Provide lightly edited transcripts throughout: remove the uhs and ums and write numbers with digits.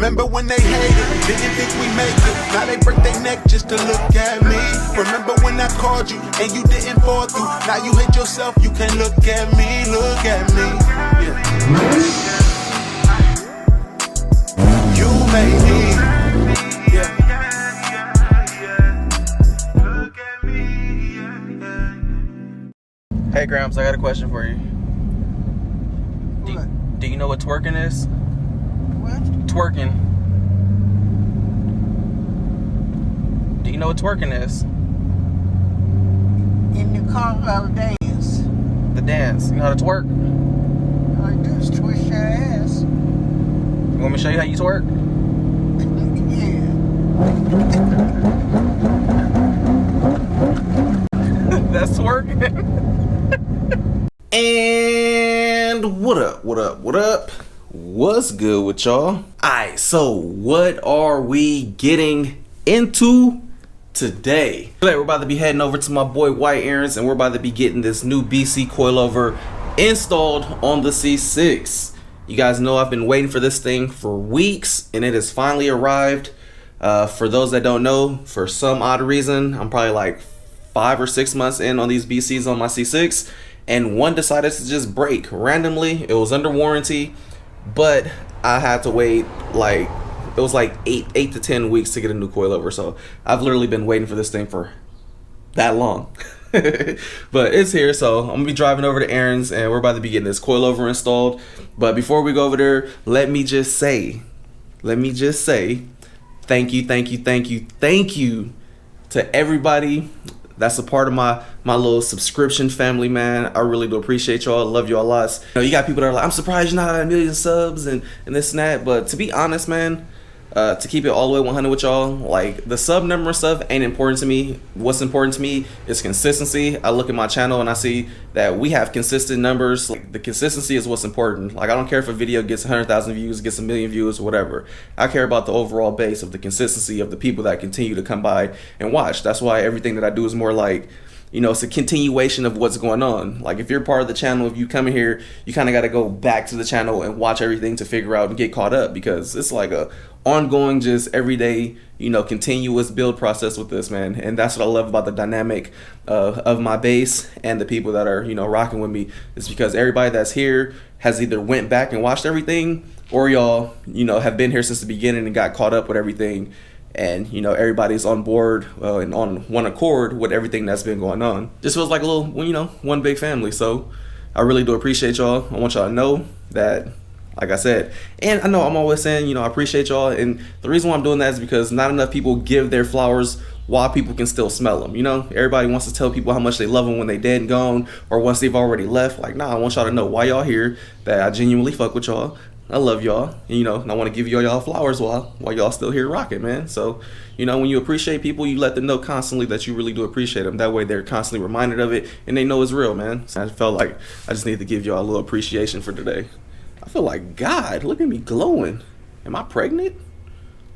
Remember when they hated, didn't think we make it. Now they break their neck just to look at me. Remember when I called you and you didn't fall through. Now you hate yourself, you can't look at me, look at me. Yeah. You made me. Yeah. Hey Gramps, I got a question for you. Do you know what twerking is? What? Twerking. Do you know what twerking is? In the car dance. The dance. You know how to twerk? All you do is twist your ass. You want me to show you how you twerk? Yeah. That's twerking. And what up? What's good with y'all? Alright, so what are we getting into today? We're about to be heading over to my boy White Aaron's, and we're about to be getting this new BC coilover installed on the C6. You guys know I've been waiting for this thing for weeks, and it has finally arrived. For those that don't know, for some odd reason, I'm probably like 5 or 6 months in on these BCs on my C6, and one decided to just break randomly. It was under warranty, but I had to wait like, it was like 8 to 10 weeks to get a new coilover. So I've literally been waiting for this thing for that long. But it's here, so I'm gonna be driving over to Aaron's, and we're about to be getting this coilover installed. But before we go over there, let me just say thank you to everybody that's a part of my little subscription family, man. I really do appreciate y'all. I love y'all lots. You know, you got people that are like, I'm surprised you're not at 1 million subs and this and that. But to be honest, man, to keep it all the way 100 with y'all, like, the sub number and stuff ain't important to me. What's important to me is consistency. I look at my channel and I see that we have consistent numbers. Like, the consistency is what's important. Like, I don't care if a video gets 100,000 views, gets 1 million views, or whatever. I care about the overall base of the consistency of the people that continue to come by and watch. That's why everything that I do is more like, you know, it's a continuation of what's going on. Like, if you're part of the channel, if you come in here, you kind of got to go back to the channel and watch everything to figure out and get caught up, because it's like a ongoing, just everyday, you know, continuous build process with this, man. And that's what I love about the dynamic of my base and the people that are, you know, rocking with me. It's because everybody that's here has either went back and watched everything, or y'all, you know, have been here since the beginning and got caught up with everything. And, you know, everybody's on board and on one accord with everything that's been going on. Just feels like a little, you know, one big family. So I really do appreciate y'all. I want y'all to know that, like I said, and I know I'm always saying, you know, I appreciate y'all. And the reason why I'm doing that is because not enough people give their flowers while people can still smell them. You know, everybody wants to tell people how much they love them when they dead and gone, or once they've already left. Like, nah, I want y'all to know why y'all here, that I genuinely fuck with y'all. I love y'all, you know, and I want to give y'all flowers while y'all still here rocking, man. So, you know, when you appreciate people, you let them know constantly that you really do appreciate them. That way they're constantly reminded of it, and they know it's real, man. So I felt like I just need to give y'all a little appreciation for today. I feel like God, look at me glowing. Am I pregnant?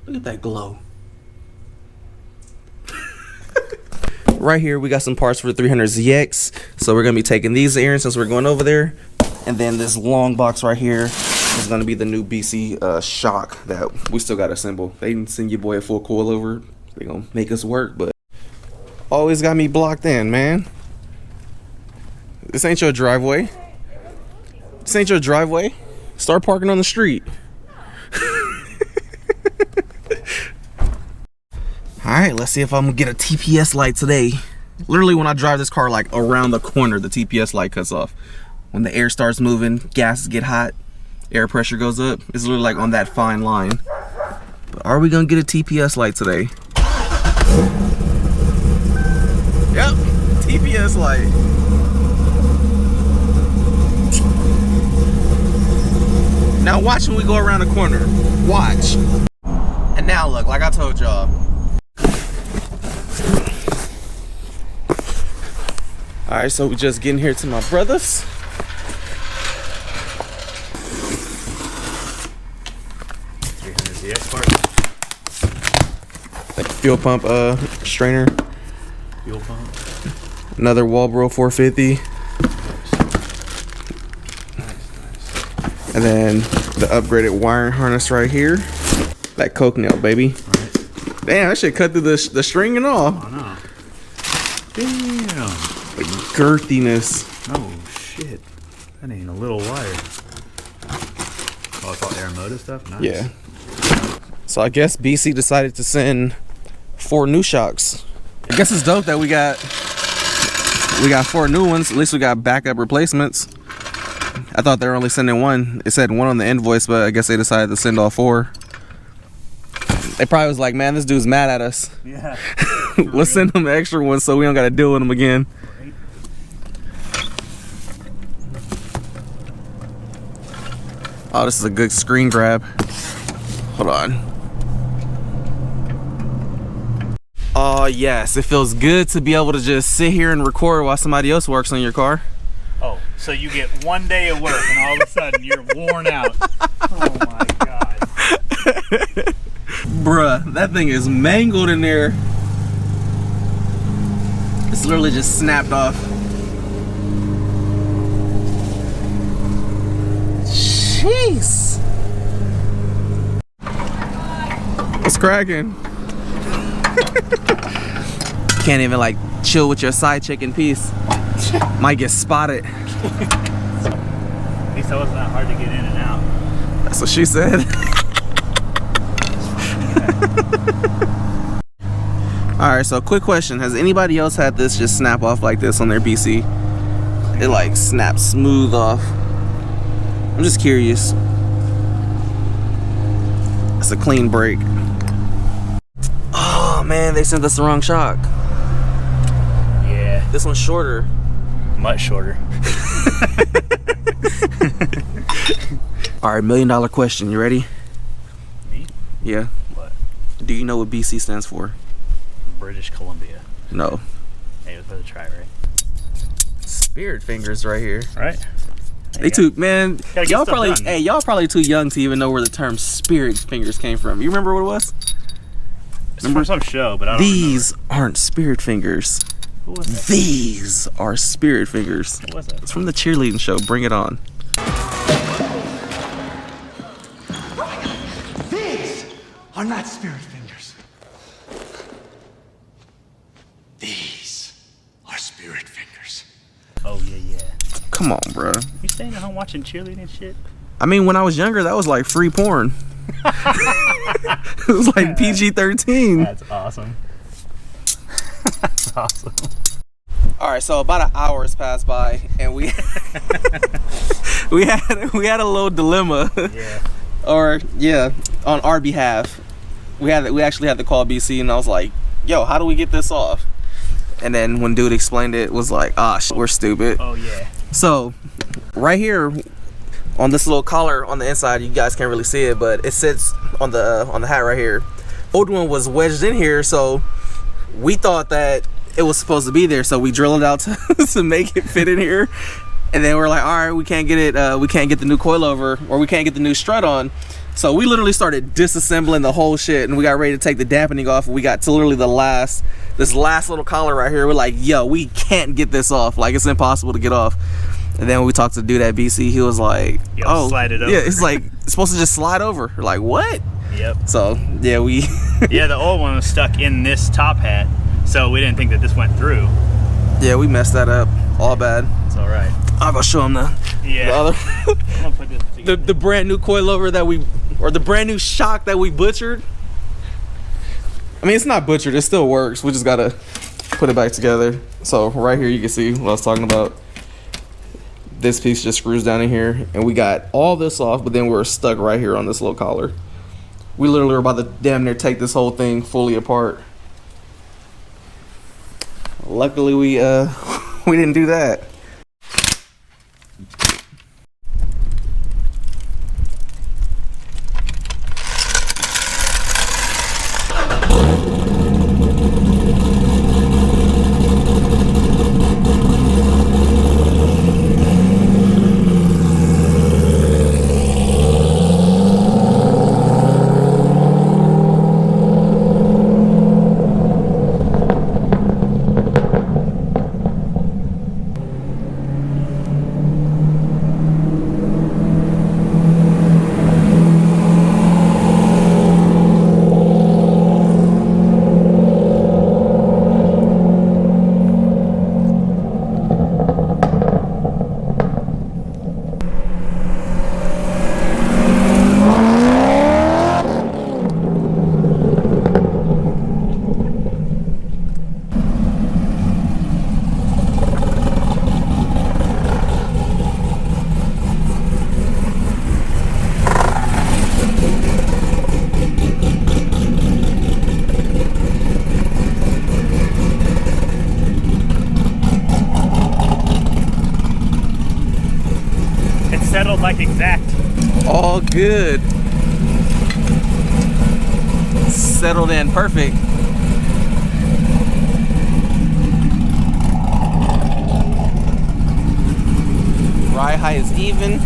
Look at that glow. Right here, we got some parts for the 300ZX. So we're going to be taking these to Aaron since we're going over there. And then this long box right here is going to be the new BC shock that we still got to assemble. They didn't send your boy a full coilover. They're going to make us work, but always got me blocked in, man. This ain't your driveway. This ain't your driveway. Start parking on the street. Alright, let's see if I'm gonna get a TPS light today. Literally, when I drive this car like around the corner, the TPS light cuts off. When the air starts moving, gases get hot, air pressure goes up. It's literally like on that fine line. But are we gonna get a TPS light today? Yep, TPS light. Now watch when we go around the corner. Watch. And now look, like I told y'all. Alright, so we just getting here to my brother's. Fuel pump strainer. Fuel pump. Another Walbro 450. Nice. And then the upgraded wiring harness right here. That coke nail, baby. Right. Damn, that shit cut through the string and all. Oh no. Damn. The girthiness. Oh shit. That ain't a little wire. Oh, it's all Aramoda stuff? Nice. Yeah. So I guess BC decided to send 4 new shocks. I guess it's dope that we got 4 new ones. At least we got backup replacements. I thought they were only sending 1. It said 1 on the invoice, but I guess they decided to send all 4. They probably was like, man, this dude's mad at us. Yeah. Let's send them the extra ones so we don't got to deal with them again. Right. Oh, this is a good screen grab. Hold on. Oh, yes. It feels good to be able to just sit here and record while somebody else works on your car. Oh, so you get 1 day of work and all of a sudden you're worn out. Oh my god. Bruh, that thing is mangled in there. It's literally just snapped off. Jeez. What's cracking? Can't even like chill with your side chick in peace. Might get spotted. At least that wasn't that hard to get in and out. That's what she said. Alright, so quick question. Has anybody else had this just snap off like this on their BC? It like snaps smooth off. I'm just curious. It's a clean break. Oh man, they sent us the wrong shock. Yeah. This one's shorter. Much shorter. Alright, $1 million question. You ready? Me? Yeah. What? Do you know what BC stands for? British Columbia. No. Hey, let's try it, right? Spirit fingers right here. Right? They too, man. Gotta get Y'all stuff probably, done. hey, y'all probably too young to even know where the term spirit fingers came from. You remember what it was? It's from some show, but I don't These aren't spirit fingers. remember. Who was that? These are spirit fingers. What was that? It's from the cheerleading show. Bring it on. These are not spirit fingers. These are spirit fingers. Oh, yeah, yeah. Come on, bro. You staying at home watching cheerleading shit? I mean, when I was younger, that was like free porn. It was like PG-13. That's awesome. That's awesome. All right, so about an hour has passed by, and we we had a little dilemma. Yeah. Or yeah, on our behalf, we actually had to call BC, and I was like, "Yo, how do we get this off?" And then when dude explained it, was like, "Ah, we're stupid." Oh, yeah. So right here on this little collar on the inside, you guys can't really see it, but it sits on the hat right here. Old one was wedged in here, so we thought that it was supposed to be there, so we drilled it out to make it fit in here. And then we're like, all right, we can't get it, we can't get the new coilover, or we can't get the new strut on. So we literally started disassembling the whole shit, and we got ready to take the dampening off, and we got to literally this last little collar right here. We're like, yo, we can't get this off. Like, it's impossible to get off. And then when we talked to the dude at BC, he was like, Yo, oh, slide it over. yeah, it's like, it's supposed to just slide over. We're like, what? Yep. So, yeah, we... Yeah, the old one was stuck in this top hat, so we didn't think that this went through. Yeah, we messed that up. All bad. It's all right. I'm gonna show him the Yeah. other, I'm gonna put this together. the brand new coilover the brand new shock that we butchered. I mean, it's not butchered, it still works. We just gotta put it back together. So right here you can see what I was talking about. This piece just screws down in here, and we got all this off, but then we're stuck right here on this little collar. We literally were about to damn near take this whole thing fully apart. Luckily we we didn't do that. settled like exact. All good. Settled in perfect. Ride height is even.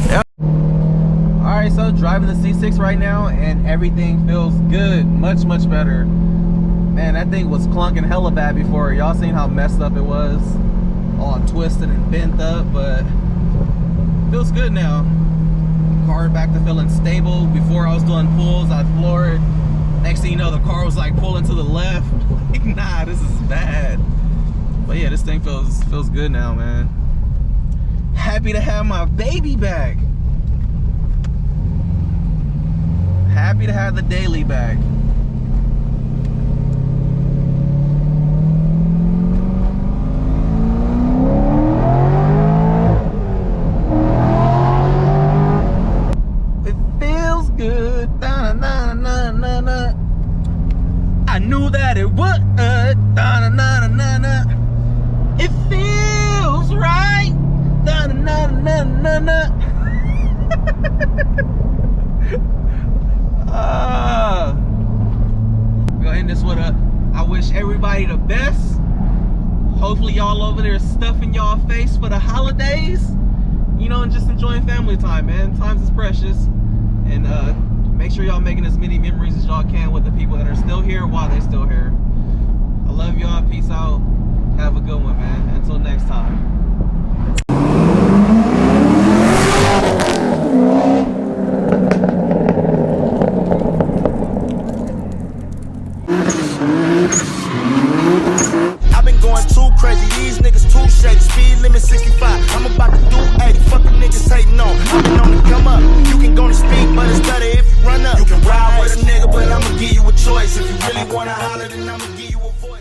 Yep. Alright, so driving the C6 right now and everything feels good. Much, much better. Man, that thing was clunking hella bad before. Y'all seen how messed up it was? All twisted and bent up, but feels good now. Car back to feeling stable. Before I was doing pulls, I'd floor it. Next thing you know, the car was like pulling to the left. Like, nah, this is bad. But yeah, this thing feels good now, man. Happy to have my baby back. Happy to have the daily back. It feels good. Na, na, na, na, na. I knew that it would. Na, na, na, na, na. It feels right. Na, na, na, na, na. Go end this with a I wish everybody the best. Hopefully y'all over there stuffing y'all face for the holidays, you know, and just enjoying family time, man. Times is precious. And make sure y'all making as many memories as y'all can with the people that are still here while they're still here. I love y'all. Peace out. Have a good one, man. Until next time. I've been going too crazy, these niggas too shady. Speed limit 65, I'm about to do 80. Fuck them niggas hating on. I've been on the come up. You can go to speed, but it's better if you run up. You can ride with a nigga, but I'ma give you a choice. If you really wanna holler, then I'ma give you a voice.